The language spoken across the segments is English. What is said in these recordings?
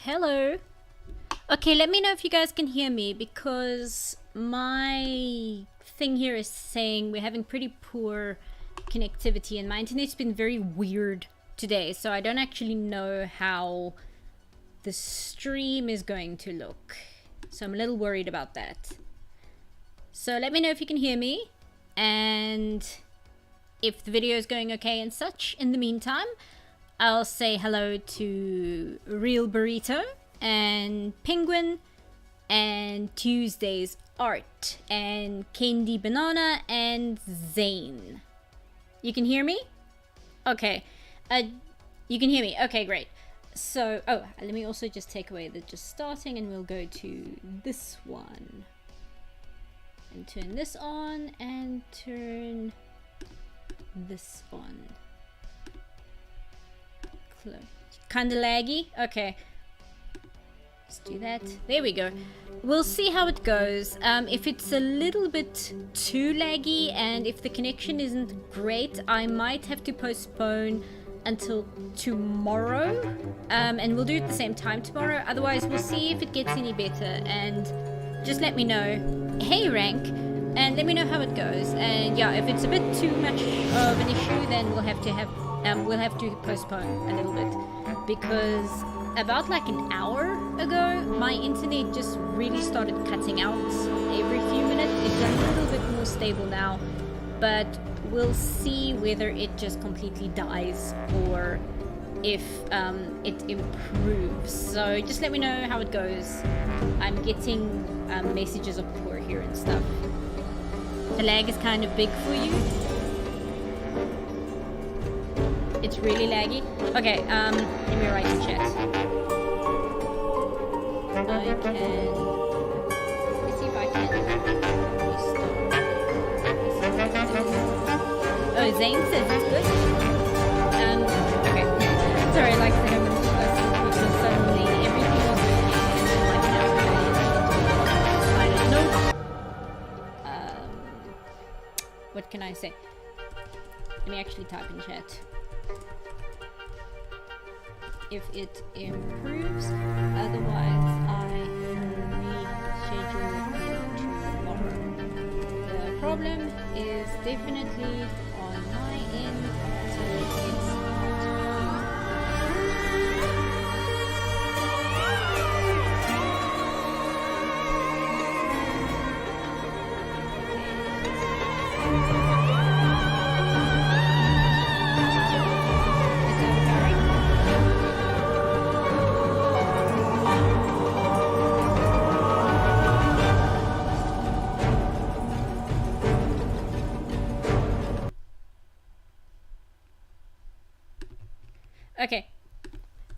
Hello. Okay, let me know if you guys can hear me because my thing here is saying we're having pretty poor connectivity and my internet's been very weird today, so I don't actually know how the stream is going to look. So I'm a little worried about that. So let me know if you can hear me and if the video is going okay and such. In the meantime, I'll say hello to Real Burrito and Penguin and Tuesday's Art and Candy Banana and Zane. You can hear me? Okay. You can hear me. Okay, great. So, let me also just take away the just starting and we'll go to this one. And turn this on and turn this on. Kinda laggy? Okay. Let's do that. There we go. We'll see how it goes. If it's a little bit too laggy and if the connection isn't great, I might have to postpone until tomorrow. And we'll do it at the same time tomorrow. Otherwise, we'll see if it gets any better. And just let me know. Hey, Rank. And let me know how it goes. And yeah, if it's a bit too much of an issue, then we'll have to postpone a little bit, because about like an hour ago my internet just really started cutting out every few minutes. It's a little bit more stable now, but we'll see whether it just completely dies or if it improves. So just let me know how it goes. I'm getting messages of poor here and stuff. The lag is kind of big for you. It's really laggy. Okay, let me write in chat. I can... Let's see if I can restart. Oh, Zane says it's good. Okay. Sorry, like I said, I'm going to because suddenly everything was working and like I don't know. What can I say? Let me actually type in chat. If it improves, otherwise I reschedule tomorrow. The problem is definitely on my end, so it's not.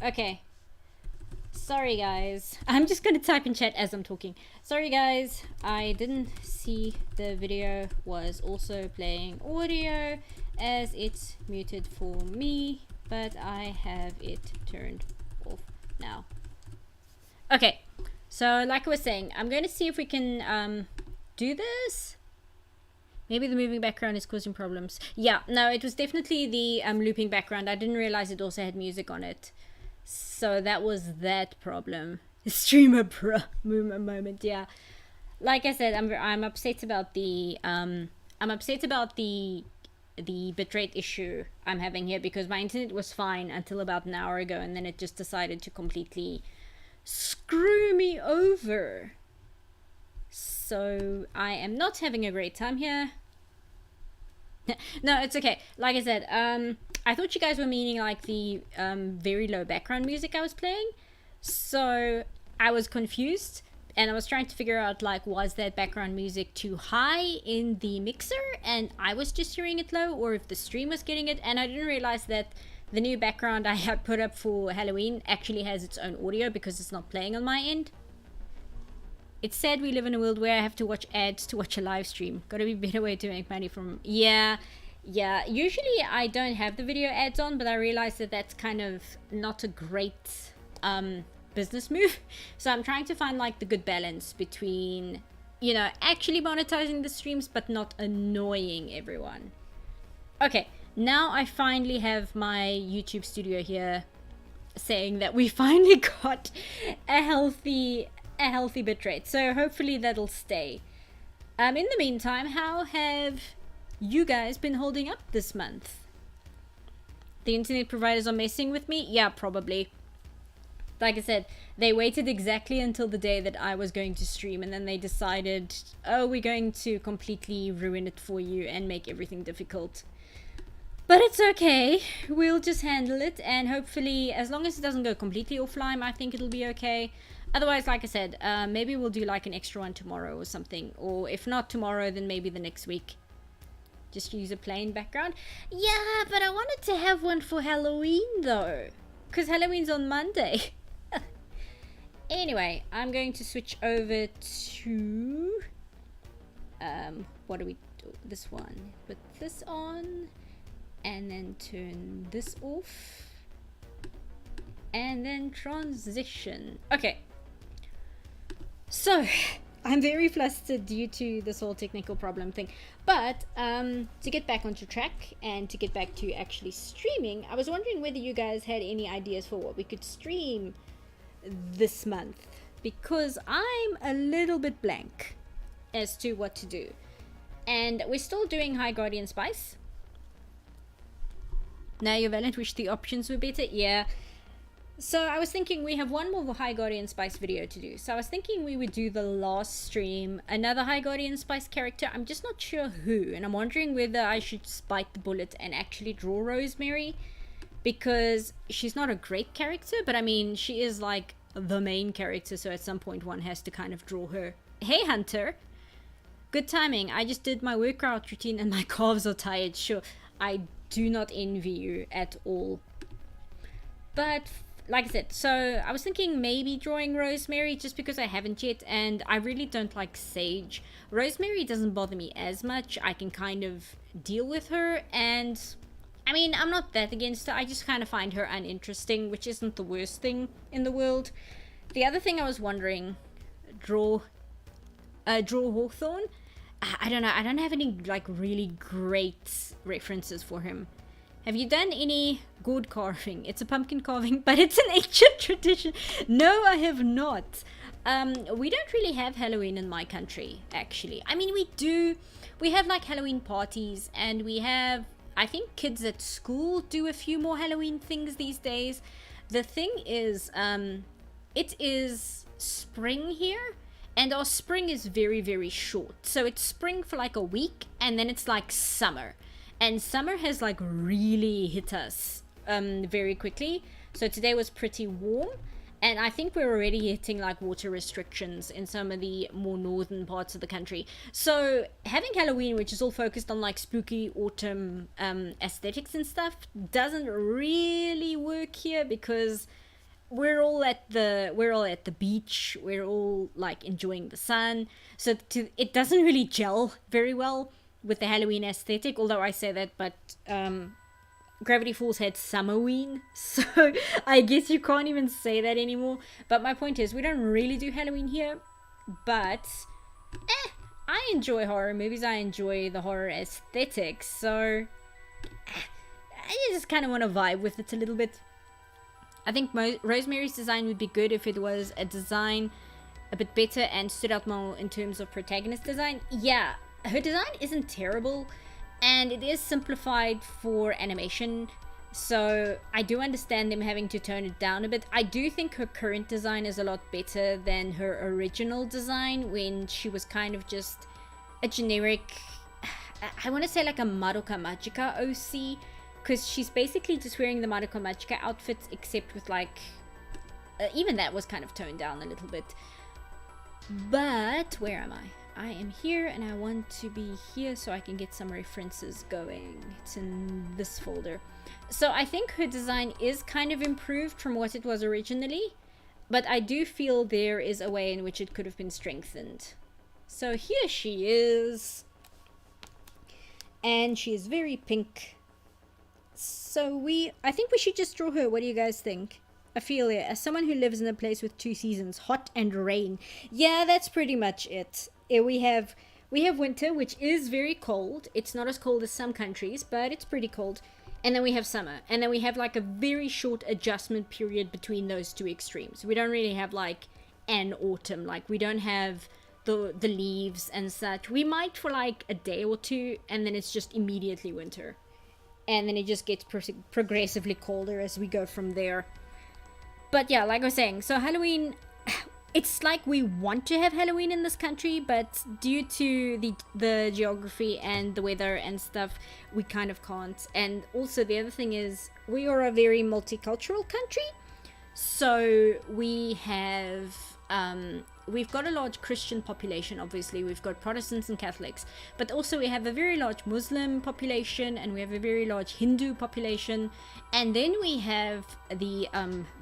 Okay. Sorry guys. I'm just gonna type in chat as I'm talking. Sorry guys, I didn't see the video was also playing audio as it's muted for me, but I have it turned off now. Okay, so like I was saying, I'm going to see if we can do this. Maybe the moving background is causing problems. Yeah, no, it was definitely the looping background. I didn't realize it also had music on it. So that was that problem. Streamer pro moment, yeah. Like I said, I'm upset about the bitrate issue I'm having here, because my internet was fine until about an hour ago, and then it just decided to completely screw me over. So I am not having a great time here. No, it's okay. Like I said, I thought you guys were meaning like the very low background music I was playing. So I was confused and I was trying to figure out, like, was that background music too high in the mixer and I was just hearing it low, or if the stream was getting it. And I didn't realize that the new background I had put up for Halloween actually has its own audio because it's not playing on my end. It's sad we live in a world where I have to watch ads to watch a live stream. Gotta be a better way to make money from... Yeah. Usually I don't have the video ads on, but I realized that that's kind of not a great business move. So I'm trying to find like the good balance between, you know, actually monetizing the streams, but not annoying everyone. Okay, now I finally have my YouTube studio here saying that we finally got a healthy bit rate. So hopefully that'll stay. In the meantime, how have you guys been holding up this month? The internet providers are messing with me? Yeah, probably. Like I said, they waited exactly until the day that I was going to stream, and then they decided, oh, we're going to completely ruin it for you and make everything difficult. But it's okay. We'll just handle it, and hopefully, as long as it doesn't go completely offline, I think it'll be okay. Otherwise, like I said, maybe we'll do like an extra one tomorrow or something. Or if not tomorrow, then maybe the next week. Just use a plain background. Yeah, but I wanted to have one for Halloween, though. Because Halloween's on Monday. Anyway, I'm going to switch over to what do we do? This one. Put this on and then turn this off and then transition. Okay. So, I'm very flustered due to this whole technical problem thing. But to get back onto track and to get back to actually streaming, I was wondering whether you guys had any ideas for what we could stream this month, because I'm a little bit blank as to what to do. And we're still doing High Guardian Spice. Now you're valid, wish the options were better. Yeah. So I was thinking we have one more High Guardian Spice video to do. So I was thinking we would do the last stream another High Guardian Spice character. I'm just not sure who, and I'm wondering whether I should bite the bullet and actually draw Rosemary, because she's not a great character, but I mean, she is like the main character, so at some point one has to kind of draw her. Hey Hunter, good timing. I just did my workout routine and my calves are tired. Sure, I do not envy you at all. But like I said, so I was thinking maybe drawing Rosemary, just because I haven't yet, and I really don't like Sage. Rosemary doesn't bother me as much. I can kind of deal with her, and I mean, I'm not that against her. I just kind of find her uninteresting, which isn't the worst thing in the world. The other thing I was wondering, draw Hawthorne. I don't know. I don't have any like really great references for him. Have you done any gourd carving? It's a pumpkin carving, but it's an ancient tradition. No, I have not. We don't really have Halloween in my country, actually. I mean, we do. We have like Halloween parties, and we have, I think kids at school do a few more Halloween things these days. The thing is, it is spring here, and our spring is very, very short. So it's spring for like a week, and then it's like summer. And summer has like really hit us very quickly. So today was pretty warm, and I think we're already hitting like water restrictions in some of the more northern parts of the country. So having Halloween, which is all focused on like spooky autumn aesthetics and stuff, doesn't really work here, because we're all at the beach, we're all like enjoying the sun, so it doesn't really gel very well with the Halloween aesthetic. Although I say that, but Gravity Falls had Summerween, so I guess you can't even say that anymore. But my point is, we don't really do Halloween here, but I enjoy horror movies, I enjoy the horror aesthetics, so I just kind of want to vibe with it a little bit. I think Rosemary's design would be good if it was a design a bit better and stood out more in terms of protagonist design. Yeah, her design isn't terrible, and it is simplified for animation, so I do understand them having to tone it down a bit. I do think her current design is a lot better than her original design, when she was kind of just a generic, I want to say like a Madoka Magica OC, because she's basically just wearing the Madoka Magica outfits, except with like, even that was kind of toned down a little bit. But where am I? I am here, and I want to be here so I can get some references going. It's in this folder. So I think her design is kind of improved from what it was originally, but I do feel there is a way in which it could have been strengthened. So here she is, and she is very pink. So I think we should just draw her. What do you guys think? Ophelia, as someone who lives in a place with 2 seasons, hot and rain. Yeah, that's pretty much it. We have winter, which is very cold. It's not as cold as some countries, but it's pretty cold. and then we have summer, and then we have like a very short adjustment period between those two extremes. We don't really have like an autumn, like we don't have the leaves and such. We might for like a day or two, and then it's just immediately winter, and then it just gets progressively colder as we go from there. But yeah, like I was saying, so Halloween, it's like we want to have Halloween in this country, but due to the geography and the weather and stuff, we kind of can't. And also the other thing is, we are a very multicultural country, so we have we've got a large Christian population. Obviously we've got Protestants and Catholics, but also we have a very large Muslim population, and we have a very large Hindu population, and then we have the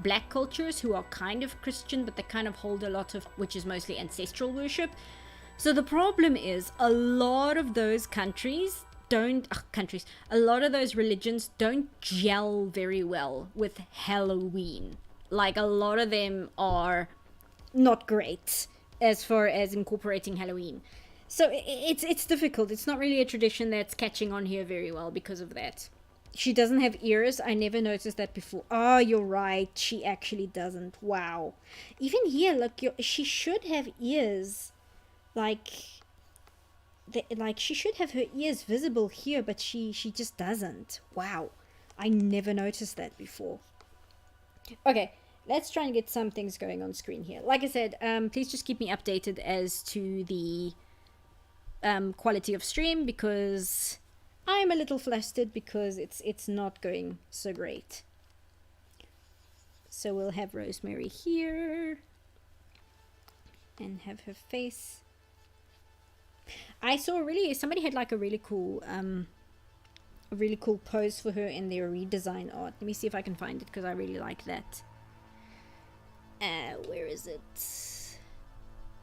black cultures who are kind of Christian, but they kind of hold a lot of, which is mostly ancestral worship. So the problem is, a lot of those a lot of those religions don't gel very well with Halloween. Like, a lot of them are not great as far as incorporating Halloween. So it's difficult. It's not really a tradition that's catching on here very well because of that. She doesn't have ears. I never noticed that before. Oh, you're right. She actually doesn't. Wow. Even here, look, she should have ears. Like she should have her ears visible here, but she just doesn't. Wow. I never noticed that before. Okay, let's try and get some things going on screen here. Like I said, please just keep me updated as to the quality of stream, because I'm a little flustered because it's not going so great. So we'll have Rosemary here and have her face. I saw somebody had like a really cool pose for her in their redesign art. Let me see if I can find it, because I really like that. Where is it?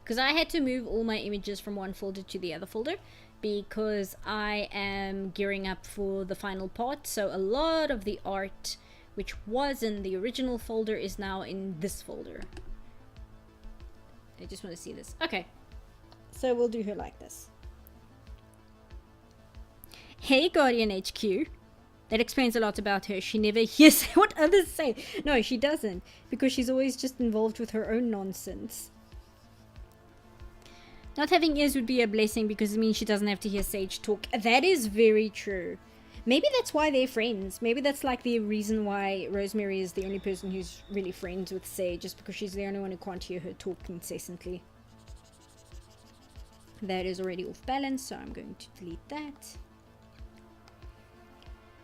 Because I had to move all my images from one folder to the other folder, because I am gearing up for the final part. So a lot of the art which was in the original folder is now in this folder. I just want to see this. Okay, so we'll do her like this. Hey, Guardian HQ. That explains a lot about her. She never hears what others say. No, she doesn't, because she's always just involved with her own nonsense. Not having ears would be a blessing, because it means she doesn't have to hear Sage talk. That is very true. Maybe that's why they're friends. Maybe that's like the reason why Rosemary is the only person who's really friends with Sage, just because she's the only one who can't hear her talk incessantly. That is already off balance, so I'm going to delete that.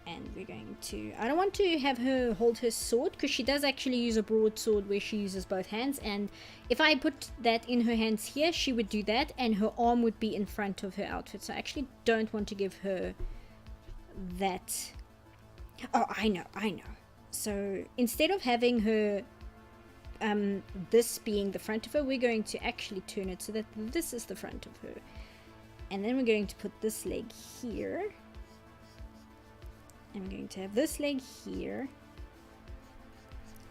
And we're going to... I don't want to have her hold her sword, because she does actually use a broadsword where she uses both hands. And if I put that in her hands here, she would do that, and her arm would be in front of her outfit. So I actually don't want to give her that. Oh, I know. So instead of having her this being the front of her, we're going to actually turn it so that this is the front of her. And then we're going to put this leg here. I'm going to have this leg here.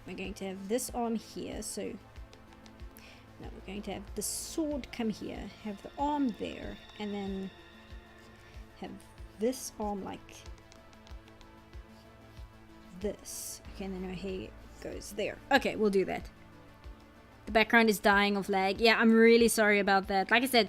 We're going to have this arm here. So now we're going to have the sword come here, have the arm there, and then have this arm like this. Okay, and then her hair goes there. Okay, we'll do that. The background is dying of lag. Yeah, I'm really sorry about that. Like I said,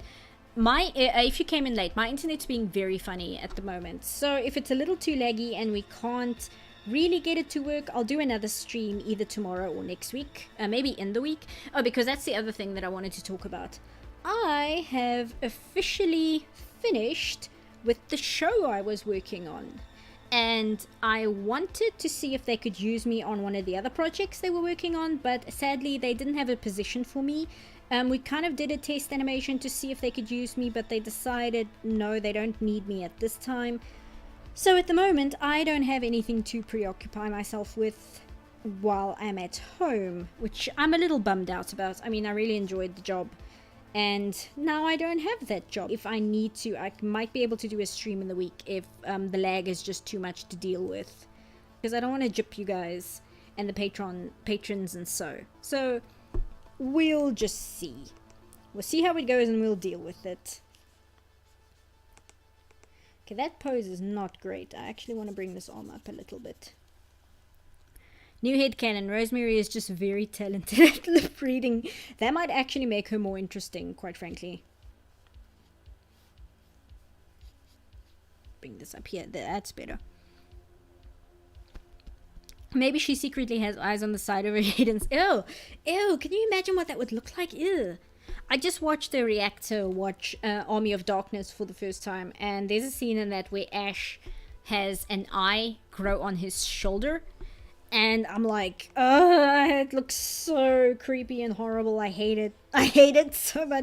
if you came in late, my internet's being very funny at the moment. So if it's a little too laggy and we can't really get it to work, I'll do another stream either tomorrow or next week. Maybe in the week. Oh, because that's the other thing that I wanted to talk about. I have officially finished with the show I was working on. And I wanted to see if they could use me on one of the other projects they were working on, but sadly they didn't have a position for me. We kind of did a test animation to see if they could use me, but they decided no, they don't need me at this time. So at the moment, I don't have anything to preoccupy myself with while I'm at home, which I'm a little bummed out about. I mean, I really enjoyed the job, and now I don't have that job. If I need to, I might be able to do a stream in the week if the lag is just too much to deal with, because I don't want to gyp you guys and the patrons and so we'll just see. We'll see how it goes and we'll deal with it. Okay, that pose is not great. I actually want to bring this arm up a little bit. New headcanon. Rosemary is just very talented at lip reading. That might actually make her more interesting, quite frankly. Bring this up here. That's better. Maybe she secretly has eyes on the side of her head and... Ew! Ew! Can you imagine what that would look like? Ew! I just watched the reactor watch Army of Darkness for the first time, and there's a scene in that where Ash has an eye grow on his shoulder, and I'm like, it looks so creepy and horrible. I hate it. I hate it so much.